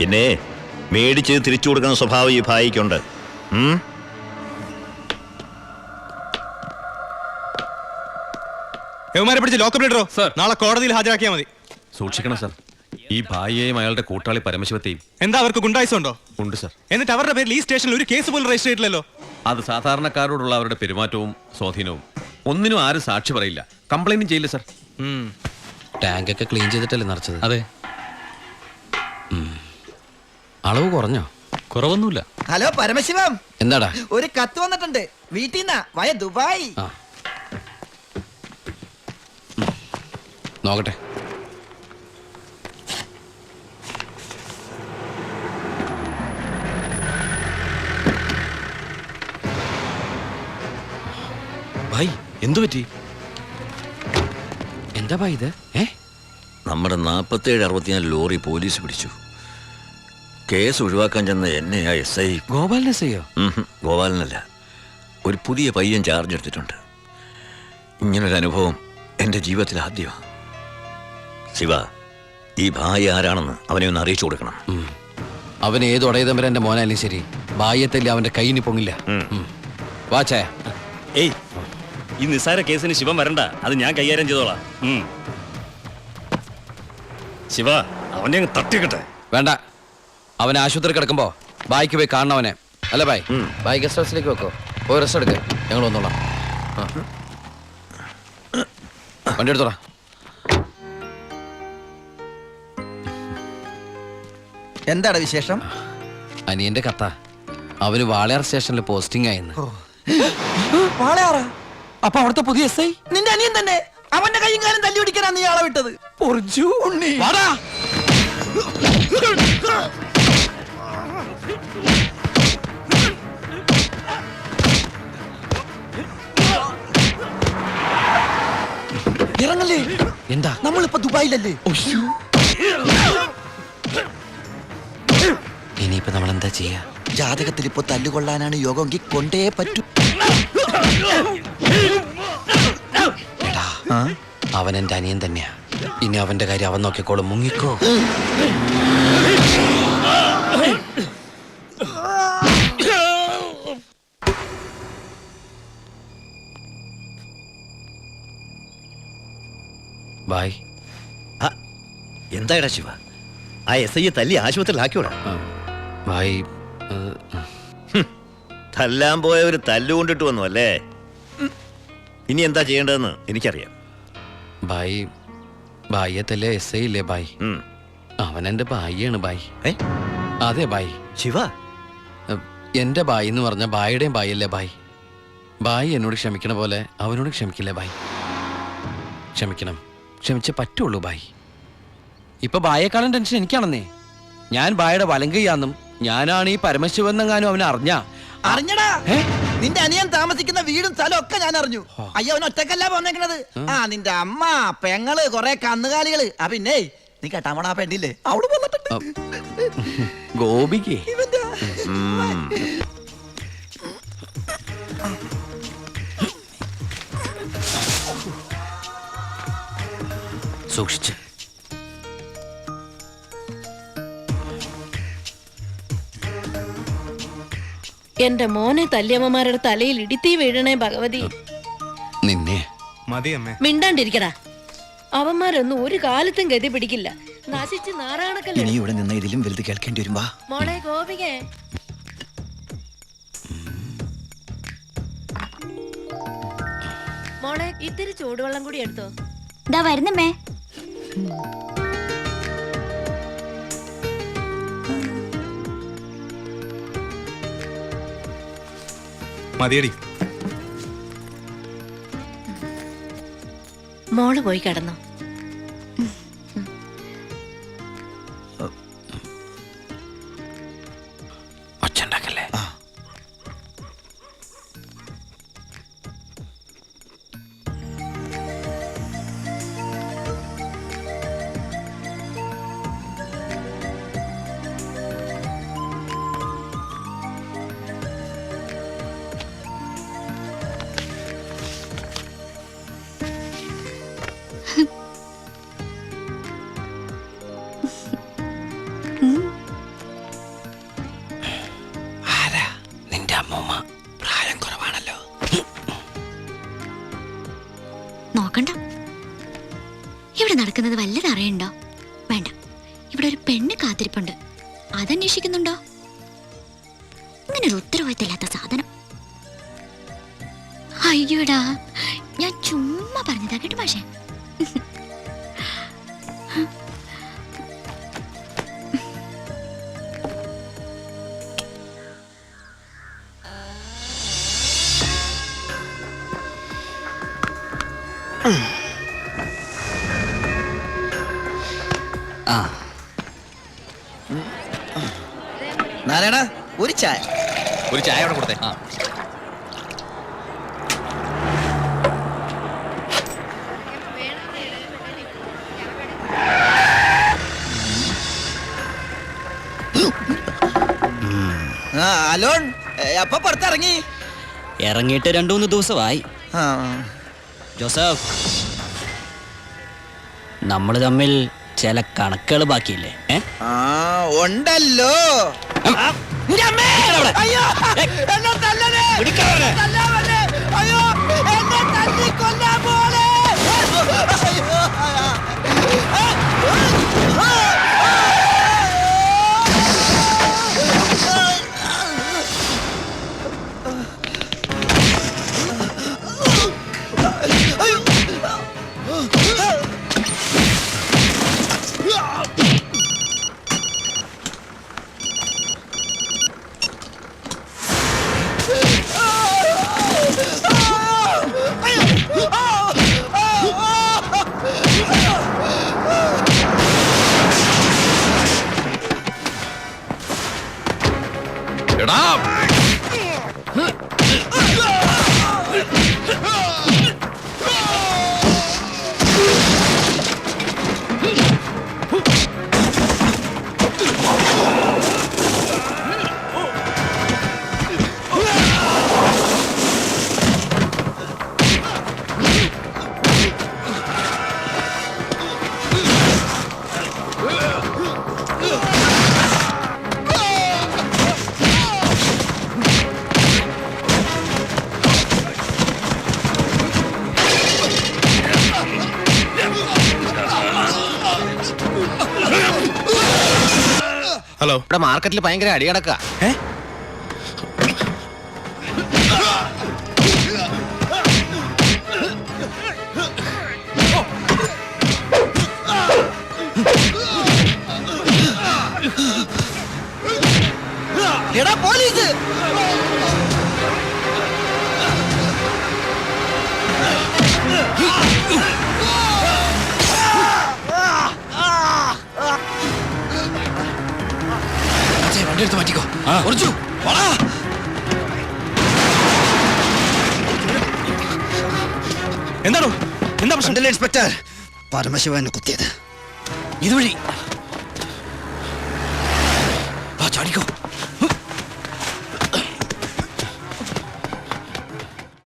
പിന്നെ മേടിച്ച് തിരിച്ചു കൊടുക്കുന്ന സ്വഭാവം ഈ ഭായിക്കുണ്ട്. യവന്മാരെ പിടിച്ച് ലോക്കപ്പിലിട്ടോ സർ. നാളെ കോടതിയിൽ ഹാജരാക്കിയാൽ മതി. സൂക്ഷിക്കണം സർ. ഈ ഭായിയെയും അയാളുടെ കൂട്ടാളി പരമശിവത്തെയും. എന്താ അവർക്ക് ഗുണ്ടായിസുണ്ടോ? ഉണ്ട് സർ. എന്നിട്ട് അവരുടെ പേരിൽ ഈ സ്റ്റേഷനിൽ ഒരു കേസ് പോലും രജിസ്റ്റർ ചെയ്തിട്ടില്ലല്ലോ. അത് സാധാരണക്കാരോടുള്ള അവരുടെ പെരുമാറ്റവും സ്വാധീനവും. ഒന്നിനും ആരും സാക്ഷി പറയില്ല, കംപ്ലൈന്റും ചെയ്യില്ല സർ. ടാങ്കൊക്കെ ക്ലീൻ ചെയ്തിട്ടല്ലേ നിറച്ചത്? അതെ. അളവ് കുറഞ്ഞോ? കുറവൊന്നുമില്ല. ഹലോ പരമശിവം, എന്താടാ? ഒരു കത്ത് വന്നിട്ടുണ്ട് വീട്ടിൽ നിന്നാ, വയ ദുബായ്. നോക്കട്ടെ. ഭായ് എന്തു പറ്റി? എന്താ ഭായ് ഇത്? നമ്മുടെ 47-64 ലോറി പോലീസ് പിടിച്ചു. കേസ് ഒഴിവാക്കാൻ ചെന്ന എന്നെയാ SI. ഗോപാലിനെ ചെയ്യോ? ഗോപാലനല്ല, ഒരു പുതിയ പയ്യൻ ചാർജ് എടുത്തിട്ടുണ്ട്. ഇങ്ങനൊരു അനുഭവം എൻ്റെ ജീവിതത്തിൽ ആദ്യമാണ്. ശിവ, ഈ ഭായി ആരാണെന്ന് അവനെ ഒന്ന് അറിയിച്ചു കൊടുക്കണം. അവൻ ഏത് ഉടയതമ്പര എന്റെ മോനായാലും ശരി, ഭായത്തല്ലേ അവന്റെ കൈയിന് പൊങ്ങില്ല. വാച്ചേ. ഏയ്, ഈ നിസ്സാര കേസിന് ശിവൻ വരണ്ട, അത് ഞാൻ കൈകാര്യം ചെയ്തോളാം. ശിവ, അവനെ അങ്ങ് തട്ടിക്കട്ടെ. വേണ്ട, അവൻ ആശുപത്രി കിടക്കുമ്പോ ബായിക്ക് പോയി കാണണം അവനെ. അല്ല ബായ്, ബായ് ഗസ്റ്റ് ഹൗസിലേക്ക് വെക്കോ, പോയി റെസ്റ്റ് എടുക്ക, ഞങ്ങൾ വന്നോളാം. വണ്ടി എടുത്തോളാം. എന്താണ് വിശേഷം? അനിയന്റെ കഥ. അവന് വാളയാർ സ്റ്റേഷനിൽ പോസ്റ്റിംഗ് ആയിരുന്നു. വാളയാറാ? അപ്പൊ അവിടുത്തെ പുതിയ SI നിന്റെ അനിയൻ തന്നെ. അവന്റെ കൈയും കാലം തല്ലി പിടിക്കാനാ നീ ആളെ വിട്ടത്. ഇറങ്ങല്ലേ? എന്താ? നമ്മളിപ്പോ ദുബായിലല്ലേ? ഇനിയിപ്പോ നമ്മൾ എന്താ ചെയ്യാ? ജാതകത്തിൽ ഇപ്പൊ തല്ലുകൊള്ളാനാണ് യോഗമെങ്കിൽ കൊണ്ടേ പറ്റൂ. എടാ, അവൻ എന്റെ അനിയൻ തന്നെയാ. ഇനി അവന്റെ കാര്യം അവൻ നോക്കിക്കോളും. മുങ്ങിക്കോ. ബായ്. എന്തായടാ ശിവ, ആ SI തല്ലി ആശുപത്രിയിലാക്കിയോടാ? ബായ്, തല്ലാൻ പോയ ഒരു തല്ലുകൊണ്ടിട്ട് വന്നു അല്ലേ? ഇനി എന്താ ചെയ്യേണ്ടതെന്ന് എനിക്കറിയാം. ബായ്, ബായ്യത്തല്ലേ SI ഇല്ലേ ബായ്? അവൻ എന്റെ ബായിയാണ് ബായ്. അതെ ബായ്. ശിവ, എന്റെ ബായി എന്ന് പറഞ്ഞ ബായിയുടെയും ബായല്ലേ ബായ്? ബായ് എന്നോട് ക്ഷമിക്കണ പോലെ അവനോട് ക്ഷമിക്കില്ലേ ബായ്? ക്ഷമിക്കണം, ക്ഷമിച്ചേ പറ്റുള്ളൂ ബായ്. ഇപ്പൊ ബായേക്കാളും ടെൻഷൻ എനിക്കാണെന്നേ. ഞാൻ ബായുടെ വലങ്കയ്യാന്നും ഞാനാണ് ഈ പരമശിവനെങ്ങാനും അവനെ അറിഞ്ഞടാ. നിന്റെ അനിയൻ താമസിക്കുന്ന വീടും സ്ഥലം ഒക്കെ ഞാൻ അറിഞ്ഞു. അയ്യോ, അവൻ ഒറ്റക്കല്ല പോന്നേക്കണത്. നിന്റെ അമ്മ, പെങ്ങള്, കൊറേ കന്നുകാലികള്. പിന്നെ നീ കേട്ടാ മോണ പെണ്ണില്ലേ, അവിടെ വന്നിട്ടുണ്ട്. ഗോപിക്ക് സൂക്ഷിച്ച്. എന്റെ മോനെ തല്ലിയമ്മമാരുടെ തലയിൽ ഇടിത്തീ വീഴണേ ഭഗവതി. നിന്നെ മതി അമ്മേ. മിണ്ടാണ്ടിരിക്കടാ. അവന്മാരൊന്നും ഒരു കാലത്തും ഗതി പിടിക്കില്ല. നശിച്ച് നാറാണക്കല്ലേ. ഇനി ഇവിടെ നിന്ന് ഇതിലും വലുത് കേൾക്കേണ്ടി വരുമ്പോ. മോളെ ഗോപികേ, മോളെ ഇത്തിരി ചൂടുവെള്ളം കൂടി എടുത്തോ. ദാ വരുന്നമ്മേ. മതിയടി. മോള് പോയി കിടന്നോ. ഒച്ചണ്ടാക്കല്ലേ. ഇവിടെ ഒരു പെണ്ണ് കാത്തിരിപ്പുണ്ട്. അതന്വേഷിക്കുന്നുണ്ടോ? ഇങ്ങനെ ഒരു ഉത്തരവാദിത്തമില്ലാത്ത സാധനം. അയ്യോടാ, ഞാൻ ചുമ്മാ പറഞ്ഞതാ കേട്ടോ പക്ഷേ. നാരായണ ഒരു ചായ. ഒരു ചായ അവിടെ കൊടുത്തേ. അലോൺ അപ്പൊ പുറത്തിറങ്ങി. ഇറങ്ങിയിട്ട് 2-3 ദിവസമായി. ജോസഫ്, നമ്മൾ തമ്മിൽ ചില കണക്കുകൾ ബാക്കിയില്ലേ? ഉണ്ടല്ലോ. അയ്യോ എന്നെ തല്ലണേ. തല്ലാവല്ലേ. അയ്യോ എന്നെ തല്ലിക്കൊല്ലാൻ പോലെ. എടാ, ഹലോ. ഇവിടെ മാർക്കറ്റിൽ ഭയങ്കര അടി കിടക്കുക. എടാ പോലീസ്. വണ്ടി എടുത്ത് മാറ്റിക്കോ. എന്താണോ എന്താ പ്രശ്നം? ഇൻസ്പെക്ടർ പരമശിവനെ കുത്തിയത് ഇതുവഴി ചാടിക്കോ.